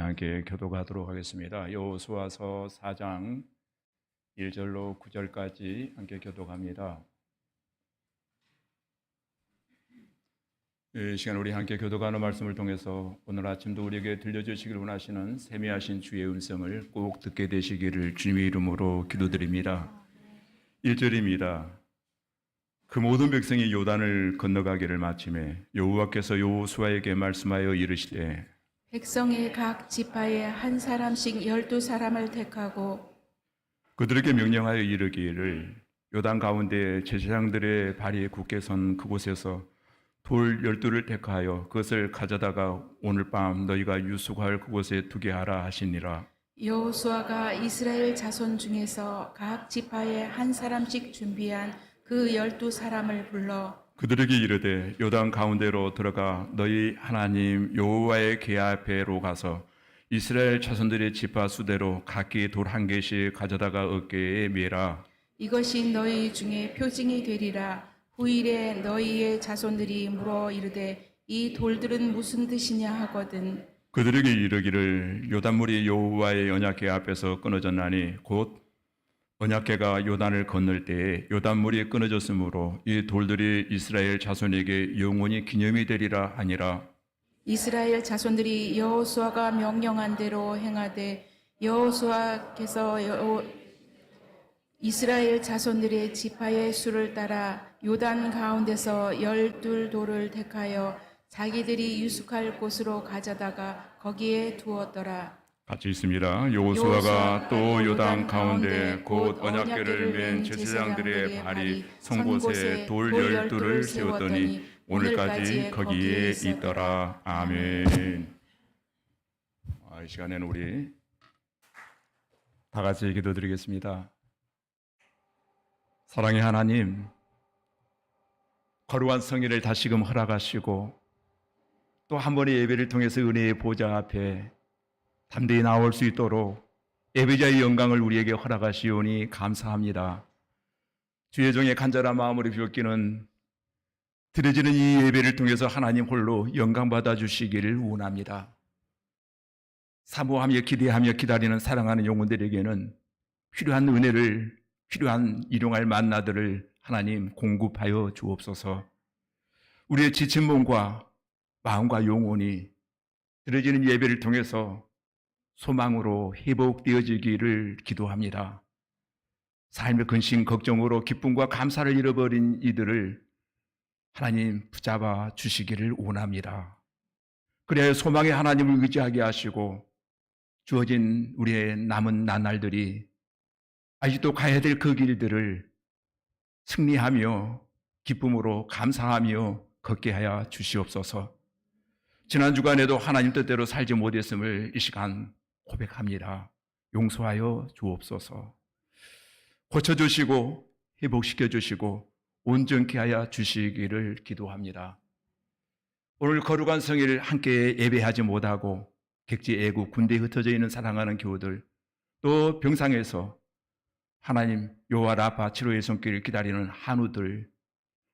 함께 교독하도록 하겠습니다. 여호수아서 4장 1절로 9절까지 함께 교독합니다. 이 시간 우리 함께 교독하는 말씀을 통해서 오늘 아침도 우리에게 들려주시길 원하시는 세미하신 주의 음성을 꼭 듣게 되시기를 주님의 이름으로 기도드립니다. 1절입니다. 그 모든 백성이 요단을 건너가기를 마침에 여호와께서 여호수아에게 말씀하여 이르시되 백성의 각 지파에 한 사람씩 12사람을 택하고 그들에게 명령하여 이르기를 요단 가운데 제사장들의 발이 굳게 선 그곳에서 돌 12를 택하여 그것을 가져다가 오늘 밤 너희가 유숙할 그곳에 두게 하라 하시니라. 여호수아가 이스라엘 자손 중에서 각 지파에 한 사람씩 준비한 그 12사람을 불러 그들에게 이르되 요단 가운데로 들어가 너희 하나님 여호와의 궤 앞에로 가서 이스라엘 자손들의 지파 수대로 각기 돌 한 개씩 가져다가 어깨에 매라. 이것이 너희 중에 표징이 되리라. 후일에 너희의 자손들이 물어 이르되 이 돌들은 무슨 뜻이냐 하거든. 그들에게 이르기를 요단물이 여호와의 언약궤 앞에서 끊어졌나니 곧 언약궤가 요단을 건널 때에 요단물이 끊어졌으므로 이 돌들이 이스라엘 자손에게 영원히 기념이 되리라 하니라. 이스라엘 자손들이 여호수아가 명령한 대로 행하되 여호수아께서 이스라엘 자손들의 지파의 수를 따라 요단 가운데서 12돌을 택하여 자기들이 유숙할 곳으로 가져다가 거기에 두었더라. 같이 있습니다. 여호수아가 또 요단 가운데 곧 언약궤를 맨 제사장들의 발이 선 곳에 돌 12를 세웠더니 오늘까지 거기에 있더라. 아멘. 이 시간에는 우리 다 같이 기도드리겠습니다. 사랑의 하나님, 거룩한 성일을 다시금 허락하시고 또 한 번의 예배를 통해서 은혜의 보좌 앞에 담대히 나올 수 있도록 예배자의 영광을 우리에게 허락하시오니 감사합니다. 주의 종의 간절한 마음으로 비웃기는 드려지는 이 예배를 통해서 하나님 홀로 영광 받아주시기를 원합니다. 사모하며 기대하며 기다리는 사랑하는 영혼들에게는 필요한 은혜를, 필요한 일용할 만나들을 하나님 공급하여 주옵소서. 우리의 지친 몸과 마음과 영혼이 드려지는 예배를 통해서 소망으로 회복되어지기를 기도합니다. 삶의 근심, 걱정으로 기쁨과 감사를 잃어버린 이들을 하나님 붙잡아 주시기를 원합니다. 그래야 소망의 하나님을 의지하게 하시고 주어진 우리의 남은 나날들이 아직도 가야 될 그 길들을 승리하며 기쁨으로 감사하며 걷게 하여 주시옵소서. 지난 주간에도 하나님 뜻대로 살지 못했음을 이 시간 고백합니다. 용서하여 주옵소서. 고쳐주시고 회복시켜 주시고 온전케 하여 주시기를 기도합니다. 오늘 거룩한 성일 함께 예배하지 못하고 객지 애국 군대에 흩어져 있는 사랑하는 교우들, 또 병상에서 하나님 여호와 라파 치료의 손길을 기다리는 한우들,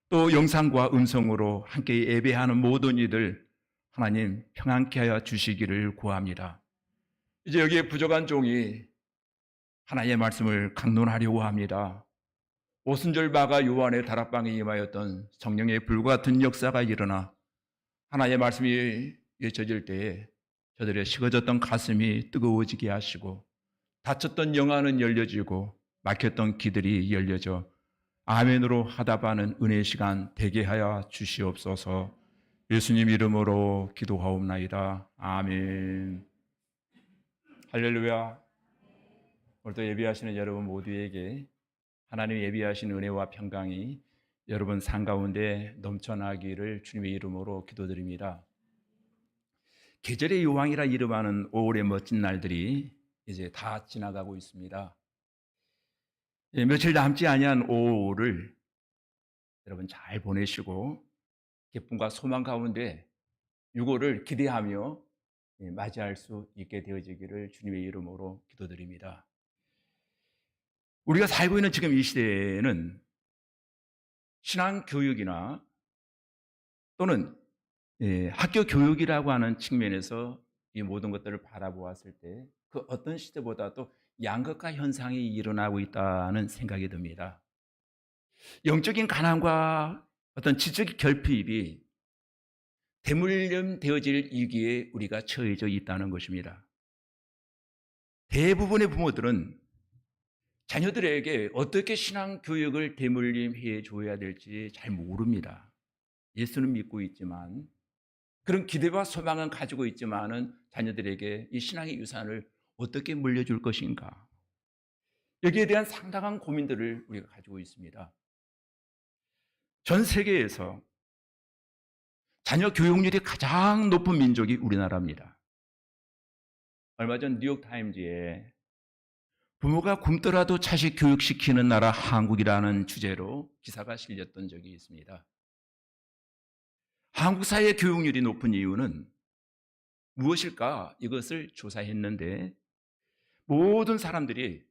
또 영상과 음성으로 함께 예배하는 모든 이들 하나님 평안케 하여 주시기를 구합니다. 이제 여기에 부족한 종이 하나님의 말씀을 강론하려고 합니다. 오순절 마가 요한의 다락방에 임하였던 성령의 불과 같은 역사가 일어나 하나님의 말씀이 외쳐질 때에 저들의 식어졌던 가슴이 뜨거워지게 하시고 닫혔던 영안은 열려지고 막혔던 귀들이 열려져 아멘으로 하답하는 은혜의 시간 되게 하여 주시옵소서. 예수님 이름으로 기도하옵나이다. 아멘. 할렐루야. 오늘도 예배하시는 여러분 모두에게 하나님 예비하신 은혜와 평강이 여러분 삶 가운데 넘쳐나기를 주님의 이름으로 기도드립니다. 계절의 여왕이라 이름하는 5월의 멋진 날들이 이제 다 지나가고 있습니다. 며칠 남지 아니한 5월을 여러분 잘 보내시고 기쁨과 소망 가운데 6월을 기대하며 맞이할 수 있게 되어지기를 주님의 이름으로 기도드립니다. 우리가 살고 있는 지금 이 시대에는 신앙교육이나 또는 학교 교육이라고 하는 측면에서 이 모든 것들을 바라보았을 때 그 어떤 시대보다도 양극화 현상이 일어나고 있다는 생각이 듭니다. 영적인 가난과 어떤 지적 결핍이 대물림되어질 위기에 우리가 처해져 있다는 것입니다. 대부분의 부모들은 자녀들에게 어떻게 신앙 교육을 대물림해 줘야 될지 잘 모릅니다. 예수는 믿고 있지만 그런 기대와 소망은 가지고 있지만은 자녀들에게 이 신앙의 유산을 어떻게 물려줄 것인가? 여기에 대한 상당한 고민들을 우리가 가지고 있습니다. 전 세계에서 자녀 교육률이 가장 높은 민족이 우리나라입니다. 얼마 전 뉴욕타임즈에 부모가 굶더라도 자식 교육시키는 나라 한국이라는 주제로 기사가 실렸던 적이 있습니다. 한국 사회의 교육률이 높은 이유는 무엇일까? 이것을 조사했는데 모든 사람들이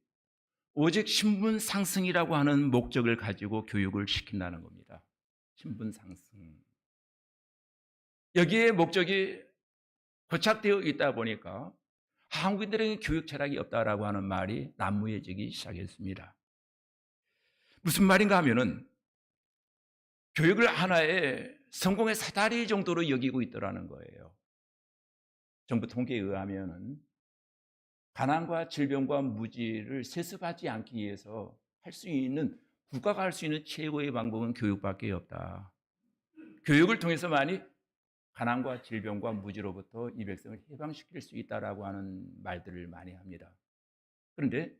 오직 신분 상승이라고 하는 목적을 가지고 교육을 시킨다는 겁니다. 신분 상승. 여기에 목적이 고착되어 있다 보니까 한국인들에게 교육 철학이 없다라고 하는 말이 난무해지기 시작했습니다. 무슨 말인가 하면은 교육을 하나의 성공의 사다리 정도로 여기고 있더라는 거예요. 정부 통계에 의하면은 가난과 질병과 무지를 세습하지 않기 위해서 할 수 있는 국가가 할 수 있는 최고의 방법은 교육밖에 없다. 교육을 통해서만이 가난과 질병과 무지로부터 이 백성을 해방시킬 수 있다라고 하는 말들을 많이 합니다. 그런데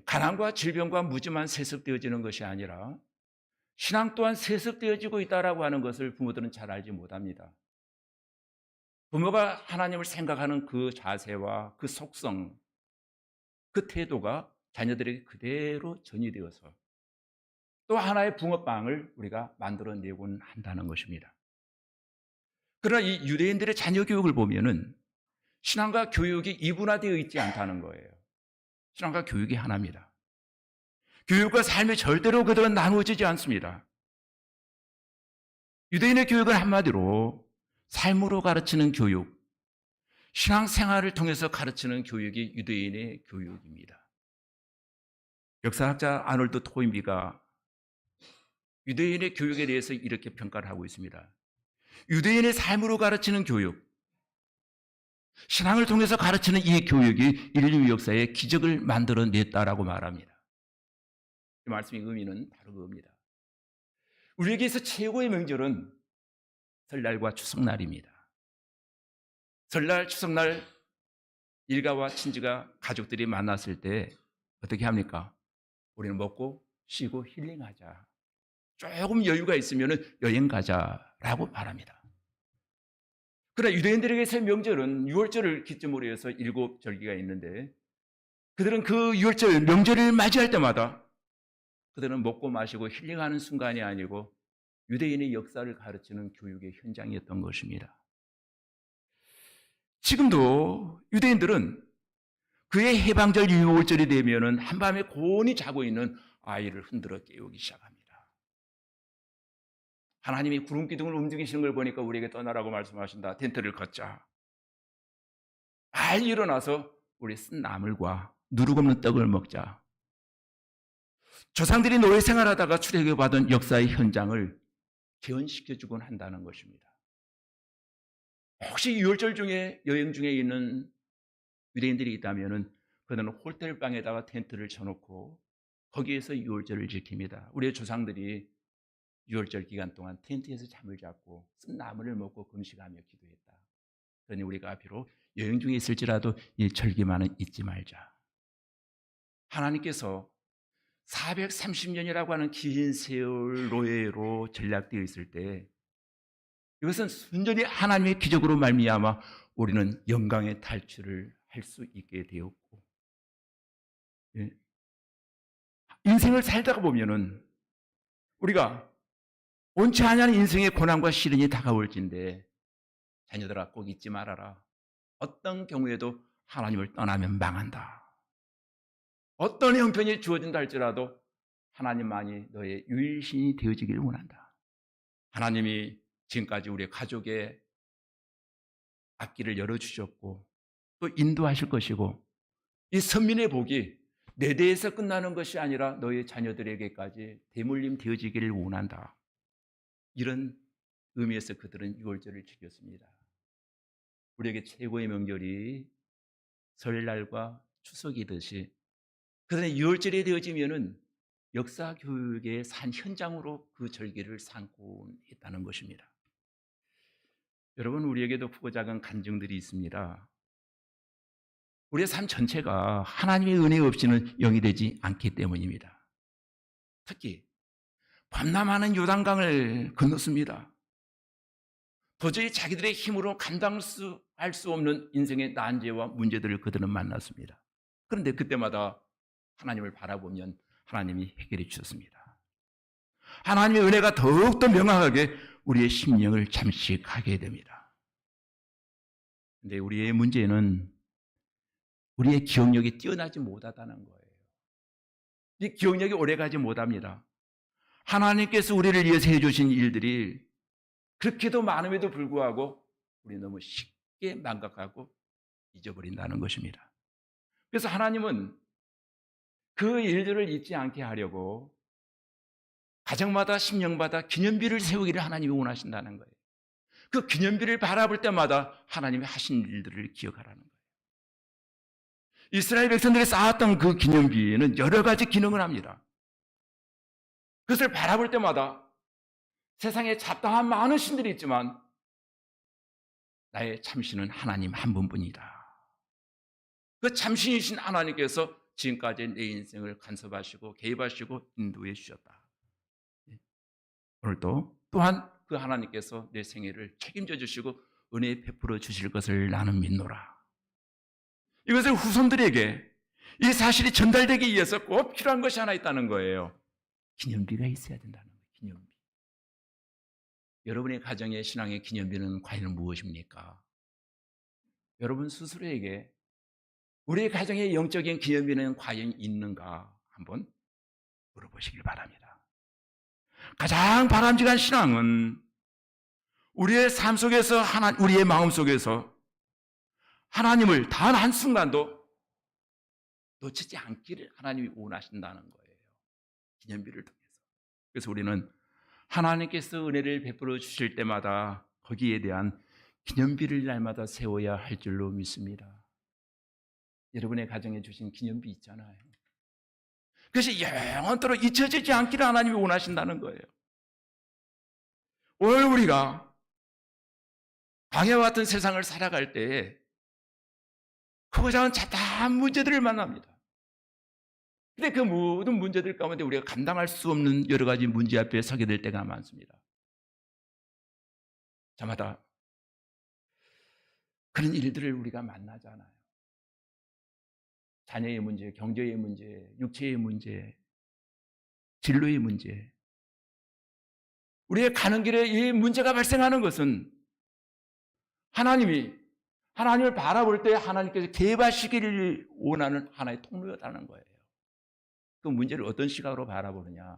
가난과 질병과 무지만 세습되어지는 것이 아니라 신앙 또한 세습되어지고 있다라고 하는 것을 부모들은 잘 알지 못합니다. 부모가 하나님을 생각하는 그 자세와 그 속성, 그 태도가 자녀들에게 그대로 전이되어서 또 하나의 붕어빵을 우리가 만들어내곤 한다는 것입니다. 그러나 이 유대인들의 자녀 교육을 보면은 신앙과 교육이 이분화되어 있지 않다는 거예요. 신앙과 교육이 하나입니다. 교육과 삶이 절대로 그들은 나누어지지 않습니다. 유대인의 교육은 한마디로 삶으로 가르치는 교육, 신앙생활을 통해서 가르치는 교육이 유대인의 교육입니다. 역사학자 아놀드 토인비가 유대인의 교육에 대해서 이렇게 평가를 하고 있습니다. 유대인의 삶으로 가르치는 교육, 신앙을 통해서 가르치는 이 교육이 인류 역사에 기적을 만들어냈다라고 말합니다. 이 말씀의 의미는 바로 그겁니다. 우리에게서 최고의 명절은 설날과 추석날입니다. 설날, 추석날 일가와 친지가 가족들이 만났을 때 어떻게 합니까? 우리는 먹고 쉬고 힐링하자. 조금 여유가 있으면 여행 가자라고 말합니다. 그러나 유대인들에게서의 명절은 유월절을 기점으로 해서 7절기가 있는데 그들은 그 유월절 명절을 맞이할 때마다 그들은 먹고 마시고 힐링하는 순간이 아니고 유대인의 역사를 가르치는 교육의 현장이었던 것입니다. 지금도 유대인들은 그의 해방절 유월절이 되면은 한밤에 곤히 자고 있는 아이를 흔들어 깨우기 시작합니다. 하나님이 구름 기둥을 움직이시는 걸 보니까 우리에게 떠나라고 말씀하신다. 텐트를 걷자. 빨리 일어나서 우리 쓴 나물과 누룩 없는 떡을 먹자. 조상들이 노예 생활하다가 출애굽받은 역사의 현장을 재현시켜주곤 한다는 것입니다. 혹시 유월절 중에 여행 중에 있는 유대인들이 있다면 그들은 호텔방에다가 텐트를 쳐놓고 거기에서 유월절을 지킵니다. 우리의 조상들이 유월절 기간 동안 텐트에서 잠을 잤고 쓴 나물을 먹고 금식하며 기도했다. 그러니 우리가 비록 여행 중에 있을지라도 이 절기만은 잊지 말자. 하나님께서 430년이라고 하는 긴 세월 노예로 전락되어 있을 때 이것은 순전히 하나님의 기적으로 말미암아 우리는 영광의 탈출을 할 수 있게 되었고, 인생을 살다가 보면은 우리가 원치 않은 인생의 고난과 시련이 다가올진데 자녀들아 꼭 잊지 말아라. 어떤 경우에도 하나님을 떠나면 망한다. 어떤 형편이 주어진다 할지라도 하나님만이 너의 유일신이 되어지기를 원한다. 하나님이 지금까지 우리 가족의 앞길을 열어주셨고 또 인도하실 것이고 이 선민의 복이 내 대에서 끝나는 것이 아니라 너의 자녀들에게까지 대물림 되어지기를 원한다. 이런 의미에서 그들은 6월절을 지켰습니다. 우리에게 최고의 명절이 설날과 추석이듯이 그들은 6월절이 되어지면은 역사 교육의 산 현장으로 그 절기를 삼고 있다는 것입니다. 여러분, 우리에게도 크고 작은 간증들이 있습니다. 우리의 삶 전체가 하나님의 은혜 없이는 영이 되지 않기 때문입니다. 특히 밤낮하는 요단강을 건넜습니다. 도저히 자기들의 힘으로 감당할 수 없는 인생의 난제와 문제들을 그들은 만났습니다. 그런데 그때마다 하나님을 바라보면 하나님이 해결해 주셨습니다. 하나님의 은혜가 더욱더 명확하게 우리의 심령을 잠식하게 됩니다. 그런데 우리의 문제는 우리의 기억력이 뛰어나지 못하다는 거예요. 이 기억력이 오래가지 못합니다. 하나님께서 우리를 위해서 해주신 일들이 그렇게도 많음에도 불구하고 우리 너무 쉽게 망각하고 잊어버린다는 것입니다. 그래서 하나님은 그 일들을 잊지 않게 하려고 가정마다 심령마다 기념비를 세우기를 하나님이 원하신다는 거예요. 그 기념비를 바라볼 때마다 하나님이 하신 일들을 기억하라는 거예요. 이스라엘 백성들이 쌓았던 그 기념비에는 여러 가지 기능을 합니다. 그것을 바라볼 때마다 세상에 잡다한 많은 신들이 있지만 나의 참신은 하나님 한 분뿐이다. 그 참신이신 하나님께서 지금까지 내 인생을 간섭하시고 개입하시고 인도해 주셨다. 오늘도 또한 그 하나님께서 내 생애를 책임져 주시고 은혜 베풀어 주실 것을 나는 믿노라. 이것을 후손들에게 이 사실이 전달되기 위해서 꼭 필요한 것이 하나 있다는 거예요. 기념비가 있어야 된다는 거예요. 기념비. 여러분의 가정의 신앙의 기념비는 과연 무엇입니까? 여러분 스스로에게 우리 가정의 영적인 기념비는 과연 있는가 한번 물어보시길 바랍니다. 가장 바람직한 신앙은 우리의 삶 속에서 우리의 마음 속에서 하나님을 단 한순간도 놓치지 않기를 하나님이 원하신다는 거예요. 기념비를 통해서. 그래서 우리는 하나님께서 은혜를 베풀어 주실 때마다 거기에 대한 기념비를 날마다 세워야 할 줄로 믿습니다. 여러분의 가정에 주신 기념비 있잖아요. 그것이 영원토록 잊혀지지 않기를 하나님이 원하신다는 거예요. 오늘 우리가 광야와 같은 세상을 살아갈 때에 크고 작은 잡다한 문제들을 만납니다. 근데 그 모든 문제들 가운데 우리가 감당할 수 없는 여러 가지 문제 앞에 서게 될 때가 많습니다. 저마다 그런 일들을 우리가 만나잖아요. 자녀의 문제, 경제의 문제, 육체의 문제, 진로의 문제. 우리의 가는 길에 이 문제가 발생하는 것은 하나님을 바라볼 때 하나님께서 개입하시기를 원하는 하나의 통로였다는 거예요. 그 문제를 어떤 시각으로 바라보느냐.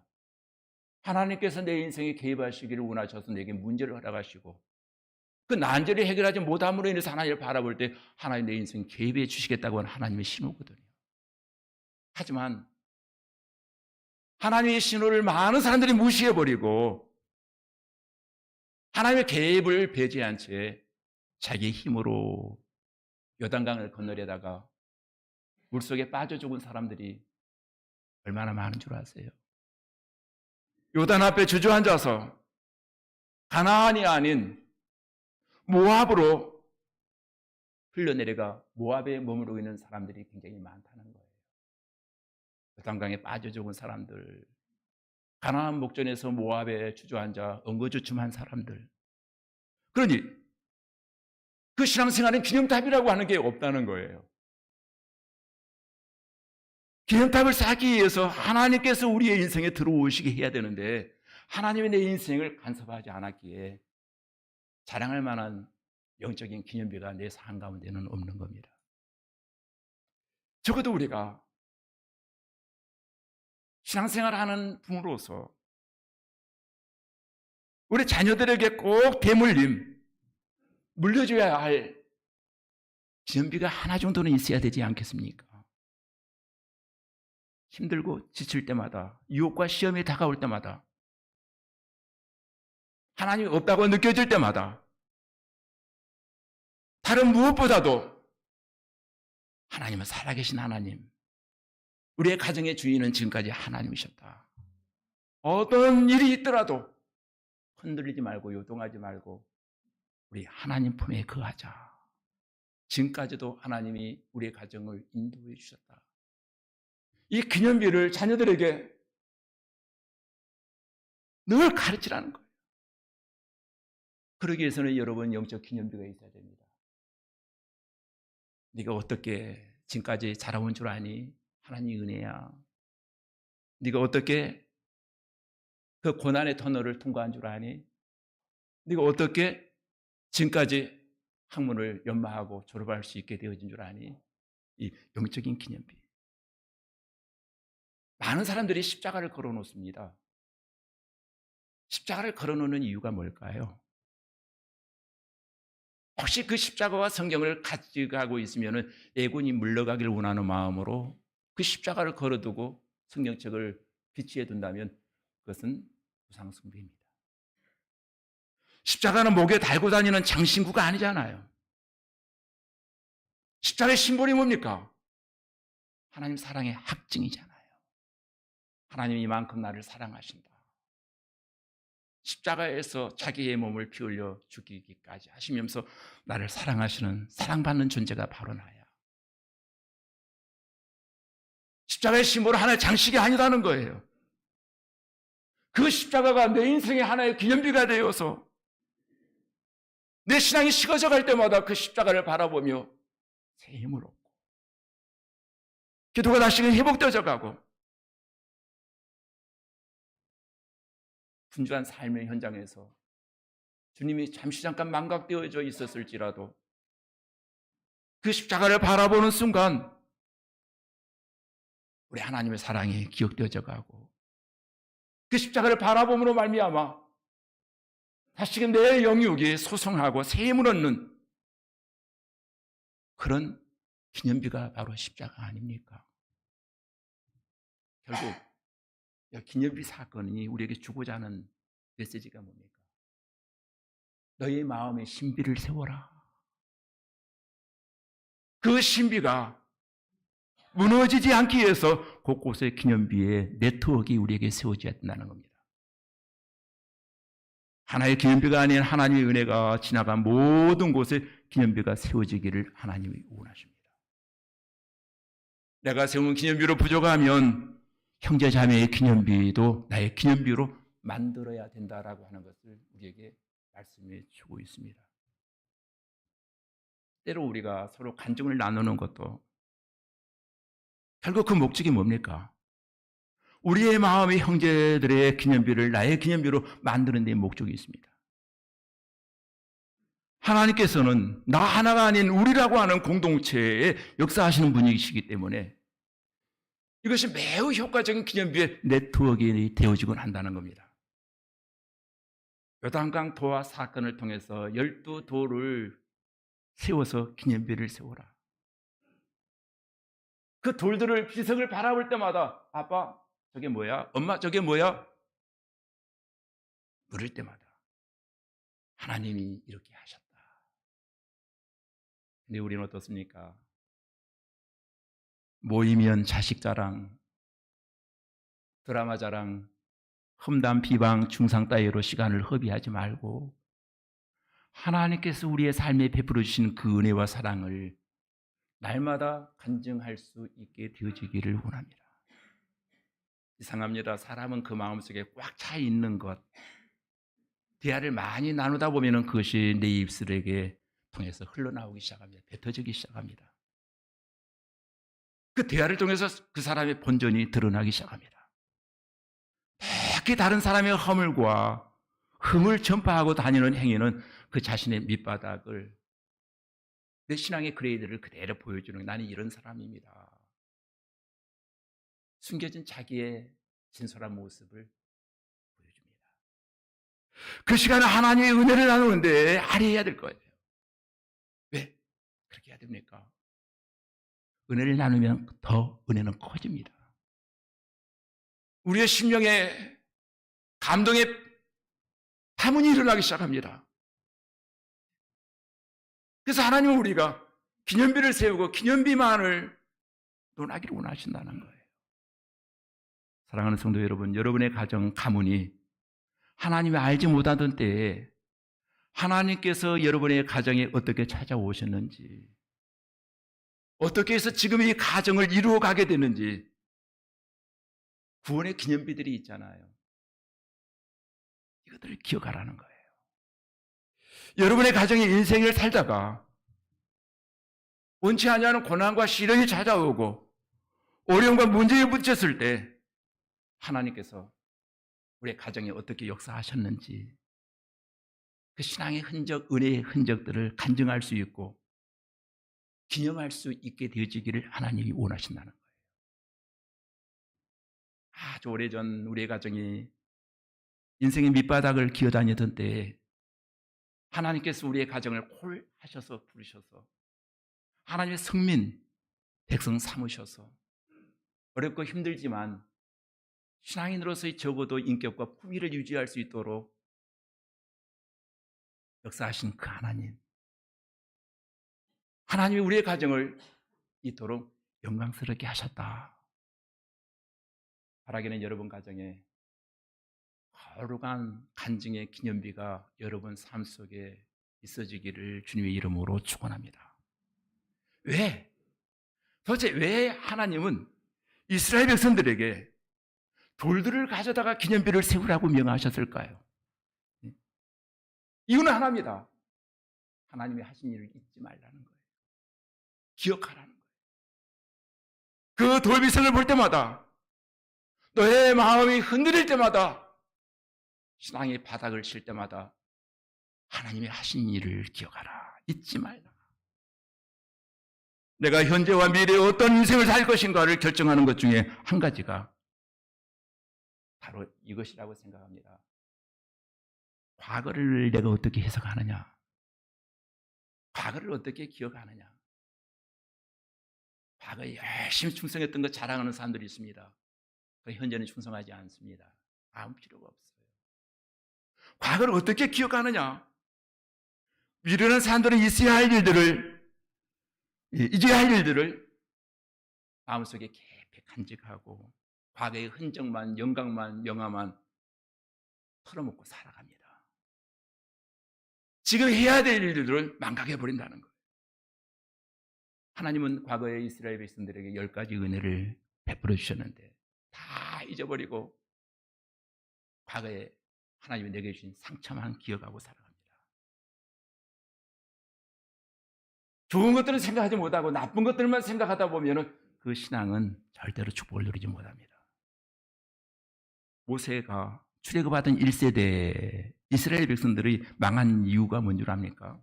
하나님께서 내 인생에 개입하시기를 원하셔서 내게 문제를 허락하시고 그 난제를 해결하지 못함으로 인해서 하나님을 바라볼 때 하나님 내 인생에 개입해 주시겠다고 하는 하나님의 신호거든요. 하지만 하나님의 신호를 많은 사람들이 무시해버리고 하나님의 개입을 배제한 채 자기 힘으로 요단강을 건너려다가 물속에 빠져 죽은 사람들이 얼마나 많은 줄 아세요? 요단 앞에 주저앉아서 가나안이 아닌 모압으로 흘러내려가 모압에 머무르고 있는 사람들이 굉장히 많다는 거예요. 요단강에 빠져 죽은 사람들, 가나안 목전에서 모압에 주저앉아 엉거주춤한 사람들. 그러니 그 신앙생활은 기념탑이라고 하는 게 없다는 거예요. 기념탑을 쌓기 위해서 하나님께서 우리의 인생에 들어오시게 해야 되는데 하나님의 내 인생을 간섭하지 않았기에 자랑할 만한 영적인 기념비가 내 삶 가운데는 없는 겁니다. 적어도 우리가 신앙생활하는 분으로서 우리 자녀들에게 꼭 대물림, 물려줘야 할 기념비가 하나 정도는 있어야 되지 않겠습니까? 힘들고 지칠 때마다, 유혹과 시험이 다가올 때마다, 하나님이 없다고 느껴질 때마다, 다른 무엇보다도 하나님은 살아계신 하나님, 우리의 가정의 주인은 지금까지 하나님이셨다. 어떤 일이 있더라도 흔들리지 말고 요동하지 말고 우리 하나님 품에 거하자. 지금까지도 하나님이 우리의 가정을 인도해 주셨다. 이 기념비를 자녀들에게 늘 가르치라는 거예요. 그러기 위해서는 여러분 영적 기념비가 있어야 됩니다. 네가 어떻게 지금까지 자라온 줄 아니? 하나님 은혜야. 네가 어떻게 그 고난의 터널을 통과한 줄 아니? 네가 어떻게 지금까지 학문을 연마하고 졸업할 수 있게 되어진 줄 아니? 이 영적인 기념비. 많은 사람들이 십자가를 걸어놓습니다. 십자가를 걸어놓는 이유가 뭘까요? 혹시 그 십자가와 성경을 가져가고 있으면 애군이 물러가길 원하는 마음으로 그 십자가를 걸어두고 성경책을 비치해 둔다면 그것은 우상숭배입니다. 십자가는 목에 달고 다니는 장신구가 아니잖아요. 십자가의 심볼이 뭡니까? 하나님 사랑의 확증이잖아요. 하나님이 이만큼 나를 사랑하신다. 십자가에서 자기의 몸을 피 흘려 죽이기까지 하시면서 나를 사랑하시는, 사랑받는 존재가 바로 나야. 십자가의 심볼은 하나의 장식이 아니라는 거예요. 그 십자가가 내 인생의 하나의 기념비가 되어서 내 신앙이 식어져 갈 때마다 그 십자가를 바라보며 새 힘을 얻고 기도가 다시 회복되어져 가고 분주한 삶의 현장에서 주님이 잠깐 망각되어져 있었을지라도 그 십자가를 바라보는 순간 우리 하나님의 사랑이 기억되어져 가고 그 십자가를 바라봄으로 말미암아 다시금 내 영육이 소성하고 새 힘을 얻는 그런 기념비가 바로 십자가 아닙니까? 결국 기념비 사건이 우리에게 주고자 하는 메시지가 뭡니까? 너의 마음에 신비를 세워라. 그 신비가 무너지지 않기 위해서 곳곳에 기념비의 네트워크가 우리에게 세워져야 된다는 겁니다. 하나의 기념비가 아닌 하나님의 은혜가 지나간 모든 곳에 기념비가 세워지기를 하나님이 원하십니다. 내가 세운 기념비로 부족하면 형제 자매의 기념비도 나의 기념비로 만들어야 된다라고 하는 것을 우리에게 말씀해 주고 있습니다. 때로 우리가 서로 간증을 나누는 것도 결국 그 목적이 뭡니까? 우리의 마음의 형제들의 기념비를 나의 기념비로 만드는 데 목적이 있습니다. 하나님께서는 나 하나가 아닌 우리라고 하는 공동체에 역사하시는 분이시기 때문에 이것이 매우 효과적인 기념비의 네트워크가 되어지곤 한다는 겁니다. 요단강 도화 사건을 통해서 12돌을 세워서 기념비를 세워라. 그 돌들을 비석을 바라볼 때마다 아빠 저게 뭐야? 엄마 저게 뭐야? 물을 때마다 하나님이 이렇게 하셨다. 근데 우리는 어떻습니까? 모이면 자식 자랑, 드라마 자랑, 험담 비방 중상 따위로 시간을 허비하지 말고 하나님께서 우리의 삶에 베풀어 주신 그 은혜와 사랑을 날마다 간증할 수 있게 되어지기를 원합니다. 이상합니다. 사람은 그 마음속에 꽉 차 있는 것, 대화를 많이 나누다 보면 그것이 내 입술에게 통해서 흘러나오기 시작합니다. 뱉어지기 시작합니다. 그 대화를 통해서 그 사람의 본전이 드러나기 시작합니다. 특히 다른 사람의 허물과 흠을 전파하고 다니는 행위는 그 자신의 밑바닥을 내 신앙의 그레이드를 그대로 보여주는 나는 이런 사람입니다. 숨겨진 자기의 진솔한 모습을 보여줍니다. 그 시간에 하나님의 은혜를 나누는데 할애해야 될 거예요. 왜? 그렇게 해야 됩니까? 은혜를 나누면 더 은혜는 커집니다. 우리의 심령에 감동의 파문이 일어나기 시작합니다. 그래서 하나님은 우리가 기념비를 세우고 기념비만을 논하기를 원하신다는 거예요. 사랑하는 성도 여러분, 여러분의 가정 가문이 하나님이 알지 못하던 때에 하나님께서 여러분의 가정에 어떻게 찾아오셨는지, 어떻게 해서 지금 이 가정을 이루어 가게 되는지, 구원의 기념비들이 있잖아요. 이것들을 기억하라는 거예요. 여러분의 가정의 인생을 살다가 원치 않냐는 고난과 시련이 찾아오고 어려움과 문제에 부딪혔을 때 하나님께서 우리의 가정에 어떻게 역사하셨는지 그 신앙의 흔적, 은혜의 흔적들을 간증할 수 있고 기념할 수 있게 되어지기를 하나님이 원하신다는 거예요. 아주 오래전 우리의 가정이 인생의 밑바닥을 기어다니던 때에 하나님께서 우리의 가정을 콜하셔서 부르셔서 하나님의 성민, 백성 삼으셔서 어렵고 힘들지만 신앙인으로서의 적어도 인격과 품위를 유지할 수 있도록 역사하신 그 하나님, 하나님이 우리의 가정을 이토록 영광스럽게 하셨다. 바라기는 여러분 가정에 거룩한 간증의 기념비가 여러분 삶 속에 있어지기를 주님의 이름으로 축원합니다. 왜? 도대체 왜 하나님은 이스라엘 백성들에게 돌들을 가져다가 기념비를 세우라고 명하셨을까요? 이유는 하나입니다. 하나님이 하신 일을 잊지 말라는 거예요. 기억하라는 거예요. 그 돌비석을 볼 때마다, 너의 마음이 흔들릴 때마다, 신앙의 바닥을 칠 때마다 하나님이 하신 일을 기억하라. 잊지 말라. 내가 현재와 미래에 어떤 인생을 살 것인가를 결정하는 것 중에 한 가지가 바로 이것이라고 생각합니다. 과거를 내가 어떻게 해석하느냐? 과거를 어떻게 기억하느냐? 과거에 열심히 충성했던 것 자랑하는 사람들이 있습니다. 현재는 충성하지 않습니다. 아무 필요가 없어요. 과거를 어떻게 기억하느냐? 미련한 사람들은 있어야 할 일들을, 잊어야 할 일들을 마음속에 깊이 간직하고 과거의 흔적만, 영광만, 명화만 털어먹고 살아갑니다. 지금 해야 될 일들을 망각해버린다는 거예요. 하나님은 과거에 이스라엘 백성들에게 10가지 은혜를 베풀어 주셨는데 다 잊어버리고 과거에 하나님이 내게 주신 상처만 기억하고 살아갑니다. 좋은 것들은 생각하지 못하고 나쁜 것들만 생각하다 보면 그 신앙은 절대로 축복을 누리지 못합니다. 모세가 출애굽하던 1세대 이스라엘 백성들이 망한 이유가 뭔 줄 압니까?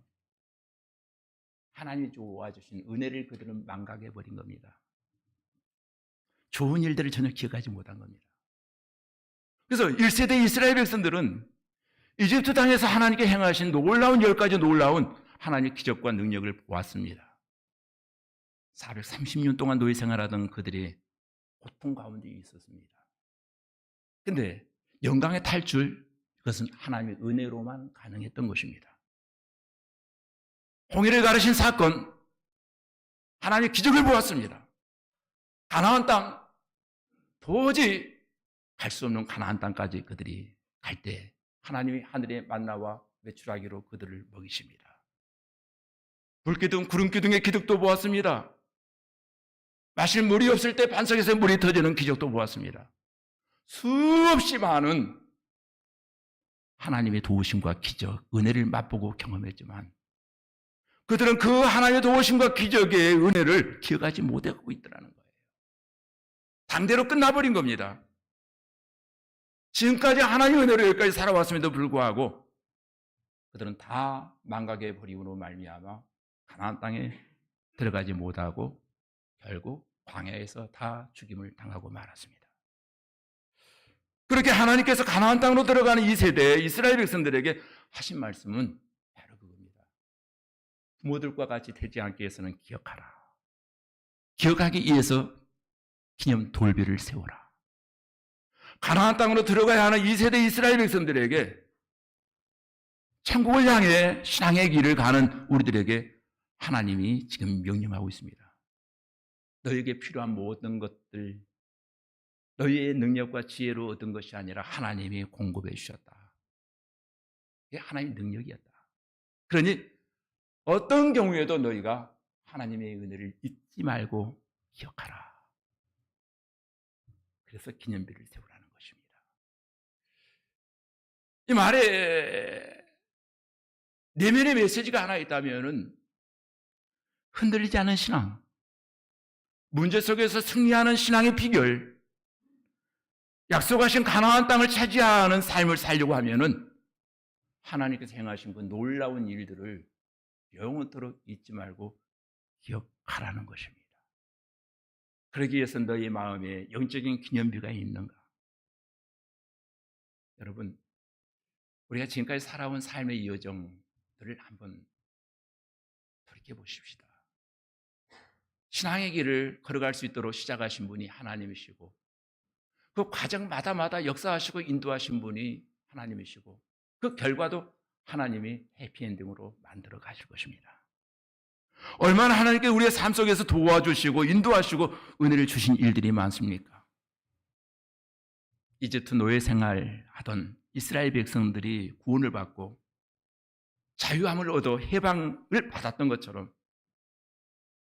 하나님이 도와주신 은혜를 그들은 망각해버린 겁니다. 좋은 일들을 전혀 기억하지 못한 겁니다. 그래서 1세대 이스라엘 백성들은 이집트 땅에서 하나님께 행하신 놀라운 10가지 놀라운 하나님의 기적과 능력을 보았습니다. 430년 동안 노예 생활하던 그들이 고통 가운데 있었습니다. 그런데 영광의 탈출, 그것은 하나님의 은혜로만 가능했던 것입니다. 홍해를 가르신 사건, 하나님의 기적을 보았습니다. 가나안 땅, 도저히 갈 수 없는 가나안 땅까지 그들이 갈 때 하나님이 하늘의 만나와 메추라기로 그들을 먹이십니다. 불기둥, 구름기둥의 기적도 보았습니다. 마실 물이 없을 때 반석에서 물이 터지는 기적도 보았습니다. 수없이 많은 하나님의 도우심과 기적, 은혜를 맛보고 경험했지만 그들은 그 하나님의 도우심과 기적의 은혜를 기억하지 못하고 있더라는 거예요. 반대로 끝나버린 겁니다. 지금까지 하나님의 은혜로 여기까지 살아왔음에도 불구하고 그들은 다 망각해 버리고로 말미암아 가나안 땅에 들어가지 못하고 결국 광야에서 다 죽임을 당하고 말았습니다. 그렇게 하나님께서 가나안 땅으로 들어가는 이 세대 이스라엘 백성들에게 하신 말씀은 바로 그겁니다. 부모들과 같이 되지 않게 위해서는 기억하라. 기억하기 위해서 기념 돌비를 세워라. 가나안 땅으로 들어가야 하는 2세대 이스라엘 백성들에게 천국을 향해 신앙의 길을 가는 우리들에게 하나님이 지금 명령하고 있습니다. 너에게 필요한 모든 것들, 너희의 능력과 지혜로 얻은 것이 아니라 하나님이 공급해 주셨다. 이게 하나님의 능력이었다. 그러니 어떤 경우에도 너희가 하나님의 은혜를 잊지 말고 기억하라. 그래서 기념비를 세우라는 것입니다. 이 말에 내면의 메시지가 하나 있다면 흔들리지 않은 신앙, 문제 속에서 승리하는 신앙의 비결, 약속하신 가나안 땅을 차지하는 삶을 살려고 하면은 하나님께서 행하신 그 놀라운 일들을 영원토록 잊지 말고 기억하라는 것입니다. 그러기 위해서 너희 마음에 영적인 기념비가 있는가? 여러분, 우리가 지금까지 살아온 삶의 여정들을 한번 돌이켜보십시다. 신앙의 길을 걸어갈 수 있도록 시작하신 분이 하나님이시고 그 과정마다 역사하시고 인도하신 분이 하나님이시고 그 결과도 하나님이 해피엔딩으로 만들어 가실 것입니다. 얼마나 하나님께 우리의 삶 속에서 도와주시고 인도하시고 은혜를 주신 일들이 많습니까? 이집트 노예 생활하던 이스라엘 백성들이 구원을 받고 자유함을 얻어 해방을 받았던 것처럼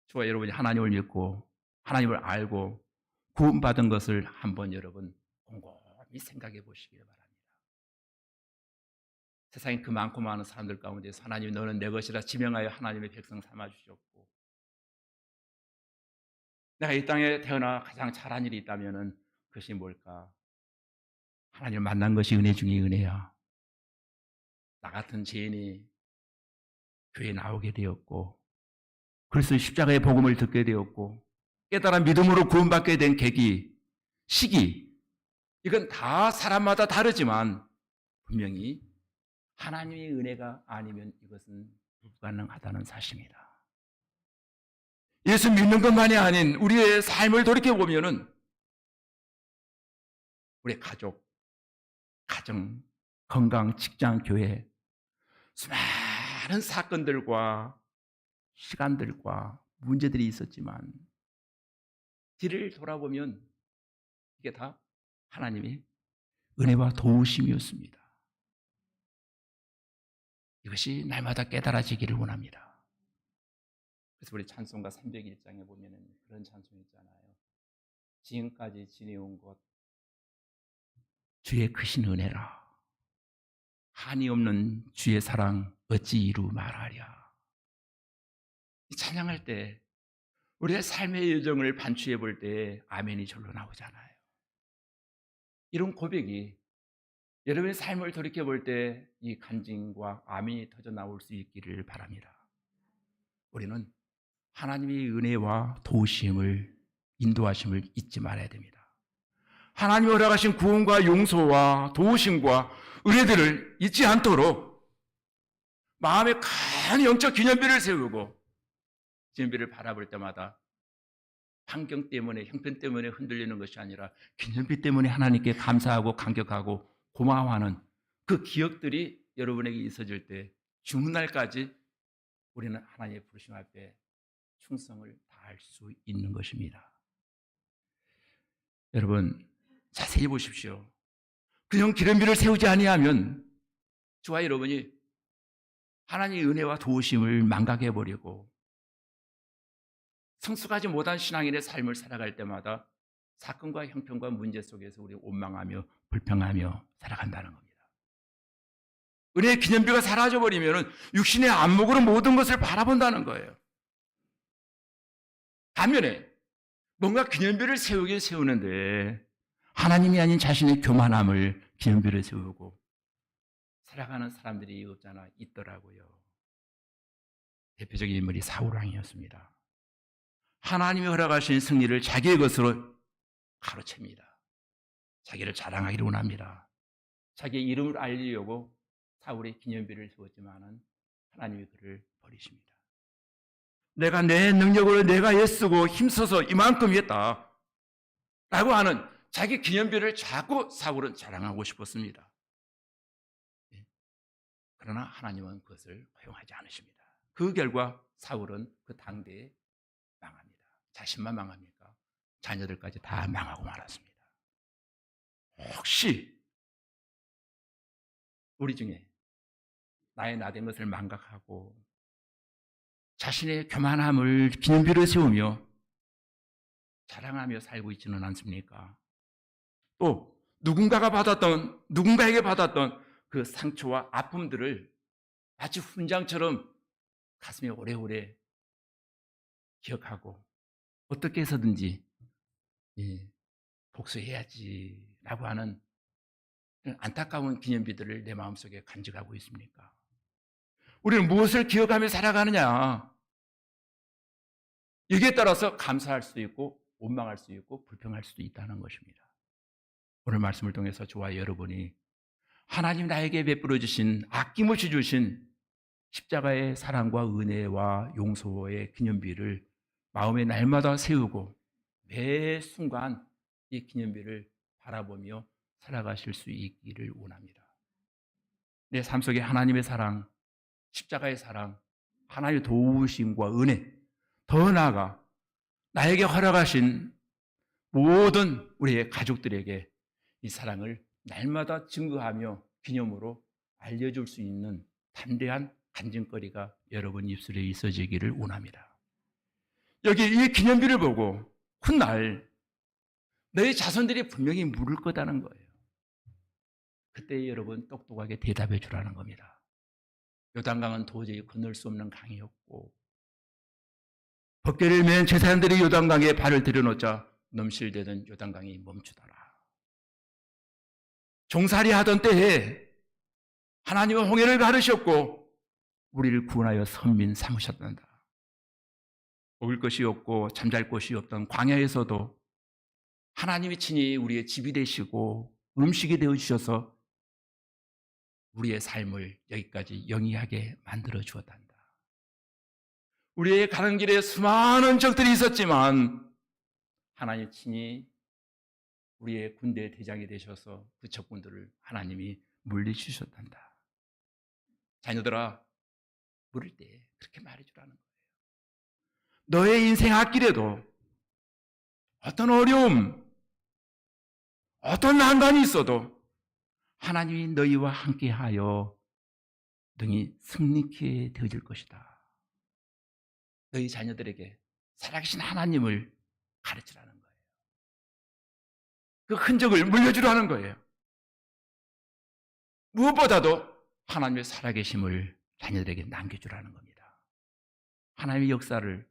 저와 여러분이 하나님을 믿고 하나님을 알고 구원받은 것을 한번 여러분 곰곰이 생각해 보시기 바랍니다. 세상에 그 많고 많은 사람들 가운데서 하나님이 너는 내 것이라 지명하여 하나님의 백성 삼아주셨고 내가 이 땅에 태어나 가장 잘한 일이 있다면 그것이 뭘까? 하나님을 만난 것이 은혜 중에 은혜야. 나 같은 죄인이 교회에 나오게 되었고 그래서 십자가의 복음을 듣게 되었고 깨달아 믿음으로 구원받게 된 계기, 시기 이건 다 사람마다 다르지만 분명히 하나님의 은혜가 아니면 이것은 불가능하다는 사실입니다. 예수 믿는 것만이 아닌 우리의 삶을 돌이켜보면은 우리의 가족, 가정, 건강, 직장, 교회 수많은 사건들과 시간들과 문제들이 있었지만 뒤를 돌아보면 이게 다 하나님의 은혜와 도우심이었습니다. 이것이 날마다 깨달아지기를 원합니다. 그래서 우리 찬송가 301장에 보면 그런 찬송이 있잖아요. 지금까지 지내온 것 주의 크신 은혜라. 한이 없는 주의 사랑 어찌 이루 말하랴. 찬양할 때 우리의 삶의 여정을 반추해 볼 때 아멘이 절로 나오잖아요. 이런 고백이 여러분의 삶을 돌이켜 볼 때 이 간증과 아멘이 터져 나올 수 있기를 바랍니다. 우리는 하나님의 은혜와 도우심을 인도하심을 잊지 말아야 됩니다. 하나님이 허락하신 구원과 용서와 도우심과 은혜들을 잊지 않도록 마음에 큰 영적 기념비를 세우고 기념비를 바라볼 때마다 환경 때문에 형편 때문에 흔들리는 것이 아니라 기념비 때문에 하나님께 감사하고 감격하고 고마워하는 그 기억들이 여러분에게 있어질 때 죽는 날까지 우리는 하나님의 부르심 앞에 충성을 다할 수 있는 것입니다. 여러분 자세히 보십시오. 그냥 기념비를 세우지 아니하면 저와 여러분이 하나님의 은혜와 도우심을 망각해버리고 성숙하지 못한 신앙인의 삶을 살아갈 때마다 사건과 형편과 문제 속에서 우리 원망하며 불평하며 살아간다는 겁니다. 은혜의 기념비가 사라져버리면 육신의 안목으로 모든 것을 바라본다는 거예요. 반면에 뭔가 기념비를 세우긴 세우는데 하나님이 아닌 자신의 교만함을 기념비를 세우고 살아가는 사람들이 없잖아 있더라고요. 대표적인 인물이 사울왕이었습니다. 하나님이 허락하신 승리를 자기의 것으로 가로챕니다. 자기를 자랑하기를 원합니다. 자기의 이름을 알리려고 사울의 기념비를 세웠지만은 하나님이 그를 버리십니다. 내가 내 능력으로 내가 애쓰고 힘써서 이만큼 했다 라고 하는 자기 기념비를 자꾸 사울은 자랑하고 싶었습니다. 그러나 하나님은 그것을 허용하지 않으십니다. 그 결과 사울은 그 당대에 망합니다. 자신만 망합니까? 자녀들까지 다 망하고 말았습니다. 혹시 우리 중에 나의 나된 것을 망각하고 자신의 교만함을 기념비로 세우며 자랑하며 살고 있지는 않습니까? 또 누군가에게 받았던 그 상처와 아픔들을 마치 훈장처럼 가슴에 오래오래 기억하고 어떻게 해서든지 복수해야지라고 하는 안타까운 기념비들을 내 마음속에 간직하고 있습니까? 우리는 무엇을 기억하며 살아가느냐? 여기에 따라서 감사할 수도 있고 원망할 수도 있고 불평할 수도 있다는 것입니다. 오늘 말씀을 통해서 저와 여러분이 하나님 나에게 베풀어 주신 아낌없이 주신 십자가의 사랑과 은혜와 용서의 기념비를 마음에 날마다 세우고 매 순간 이 기념비를 바라보며 살아가실 수 있기를 원합니다. 내 삶 속에 하나님의 사랑, 십자가의 사랑, 하나님의 도우심과 은혜, 더 나아가 나에게 허락하신 모든 우리의 가족들에게 이 사랑을 날마다 증거하며 기념으로 알려줄 수 있는 담대한 간증거리가 여러분 입술에 있어지기를 원합니다. 여기 이 기념비를 보고 훗날 너희 자손들이 분명히 물을 거다는 거예요. 그때 여러분 똑똑하게 대답해 주라는 겁니다. 요단강은 도저히 건널 수 없는 강이었고 벗개를 맨 제사장들이 요단강에 발을 들여놓자 넘실대던 요단강이 멈추더라. 종살이 하던 때에 하나님은 홍해를 가르셨고 우리를 구원하여 선민 삼으셨단다. 먹을 것이 없고 잠잘 곳이 없던 광야에서도 하나님이 친히 우리의 집이 되시고 음식이 되어주셔서 우리의 삶을 여기까지 영위하게 만들어 주었단다. 우리의 가는 길에 수많은 적들이 있었지만 하나님 친히 우리의 군대 대장이 되셔서 그 적군들을 하나님이 물리치셨단다. 자녀들아, 물을 때 그렇게 말해주라는 거예요. 너의 인생 앞길에도 어떤 어려움, 어떤 난관이 있어도 하나님이 너희와 함께하여 능히 승리케 되어질 것이다. 너희 자녀들에게 살아계신 하나님을 가르치라는 거예요. 그 흔적을 물려주라는 거예요. 무엇보다도 하나님의 살아계심을 자녀들에게 남겨주라는 겁니다. 하나님의 역사를,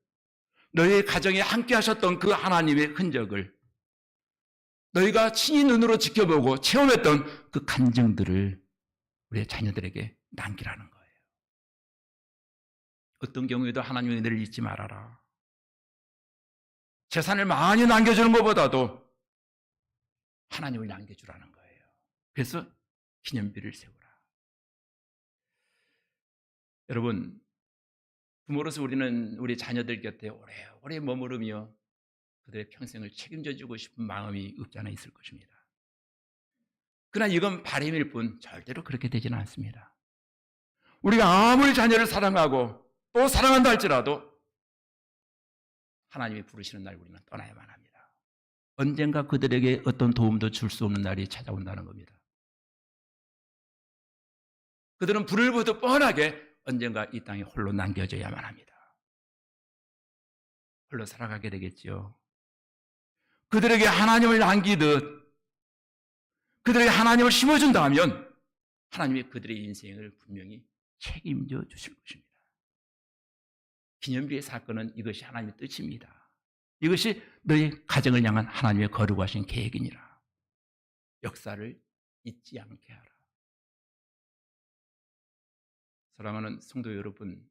너희의 가정에 함께 하셨던 그 하나님의 흔적을 너희가 친히 눈으로 지켜보고 체험했던 그 감정들을 우리의 자녀들에게 남기라는 거예요. 어떤 경우에도 하나님의 은혜를 잊지 말아라. 재산을 많이 남겨주는 것보다도 하나님을 남겨주라는 거예요. 그래서 기념비를 세우라. 여러분, 부모로서 우리는 우리 자녀들 곁에 오래오래 머무르며 그들의 평생을 책임져주고 싶은 마음이 없지 않아 있을 것입니다. 그러나 이건 바람일 뿐 절대로 그렇게 되지는 않습니다. 우리가 아무리 자녀를 사랑하고 또 사랑한다 할지라도 하나님이 부르시는 날 우리는 떠나야만 합니다. 언젠가 그들에게 어떤 도움도 줄 수 없는 날이 찾아온다는 겁니다. 그들은 불을 보듯 뻔하게 언젠가 이 땅에 홀로 남겨져야만 합니다. 홀로 살아가게 되겠지요. 그들에게 하나님을 남기듯 그들에게 하나님을 심어준다 하면 하나님이 그들의 인생을 분명히 책임져 주실 것입니다. 기념비의 사건은 이것이 하나님의 뜻입니다. 이것이 너희 가정을 향한 하나님의 거룩하신 계획이니라. 역사를 잊지 않게 하라. 사랑하는 성도 여러분,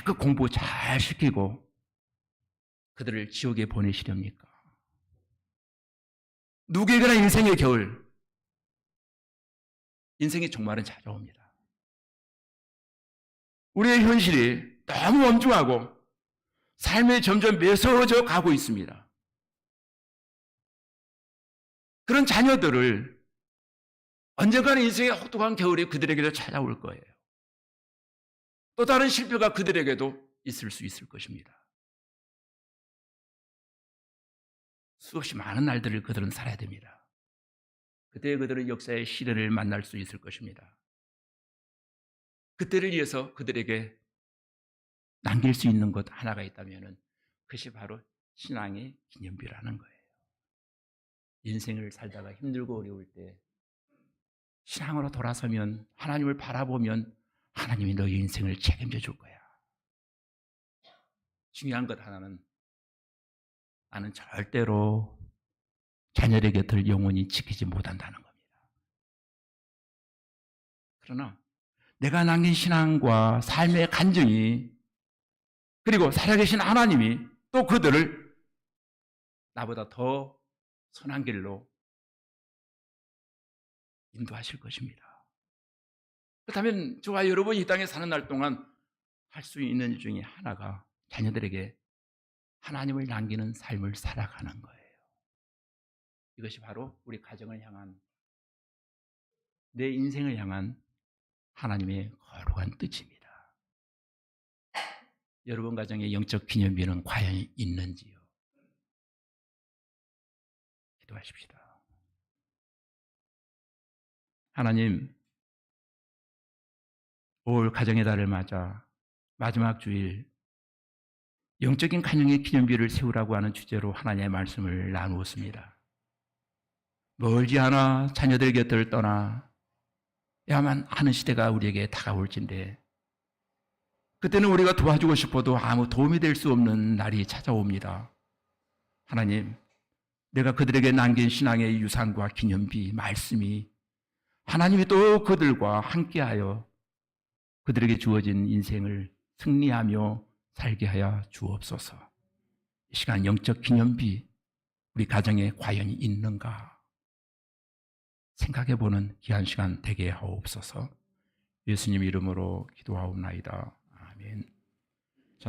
그 공부 잘 시키고 그들을 지옥에 보내시렵니까? 누구에게나 인생의 겨울, 인생의 종말은 찾아옵니다. 우리의 현실이 너무 엄중하고 삶이 점점 매서워져 가고 있습니다. 그런 자녀들을 언젠가는 인생의 혹독한 겨울이 그들에게도 찾아올 거예요. 또 다른 실패가 그들에게도 있을 수 있을 것입니다. 수없이 많은 날들을 그들은 살아야 됩니다. 그때 그들은 역사의 시련을 만날 수 있을 것입니다. 그때를 위해서 그들에게 남길 수 있는 것 하나가 있다면 그것이 바로 신앙의 기념비라는 거예요. 인생을 살다가 힘들고 어려울 때 신앙으로 돌아서면, 하나님을 바라보면 하나님이 너의 인생을 책임져 줄 거야. 중요한 것 하나는, 나는 절대로 자녀의 곁을 영원히 지키지 못한다는 겁니다. 그러나 내가 남긴 신앙과 삶의 간증이, 그리고 살아계신 하나님이 또 그들을 나보다 더 선한 길로 인도하실 것입니다. 그렇다면 저와 여러분이 이 땅에 사는 날 동안 할 수 있는 일 중에 하나가 자녀들에게 하나님을 남기는 삶을 살아가는 거예요. 이것이 바로 우리 가정을 향한, 내 인생을 향한 하나님의 거룩한 뜻입니다. 여러분 가정의 영적 기념비는 과연 있는지요? 기도하십시다. 하나님, 올 가정의 달을 맞아 마지막 주일 영적인 가정의 기념비를 세우라고 하는 주제로 하나님의 말씀을 나누었습니다. 멀지 않아 자녀들 곁을 떠나야만 하는 시대가 우리에게 다가올진데, 그때는 우리가 도와주고 싶어도 아무 도움이 될 수 없는 날이 찾아옵니다. 하나님, 내가 그들에게 남긴 신앙의 유산과 기념비, 말씀이 하나님이 또 그들과 함께하여 그들에게 주어진 인생을 승리하며 살게 하여 주옵소서. 이 시간 영적 기념비 우리 가정에 과연 있는가 생각해보는 귀한 시간 되게 하옵소서. 예수님 이름으로 기도하옵나이다. 아멘.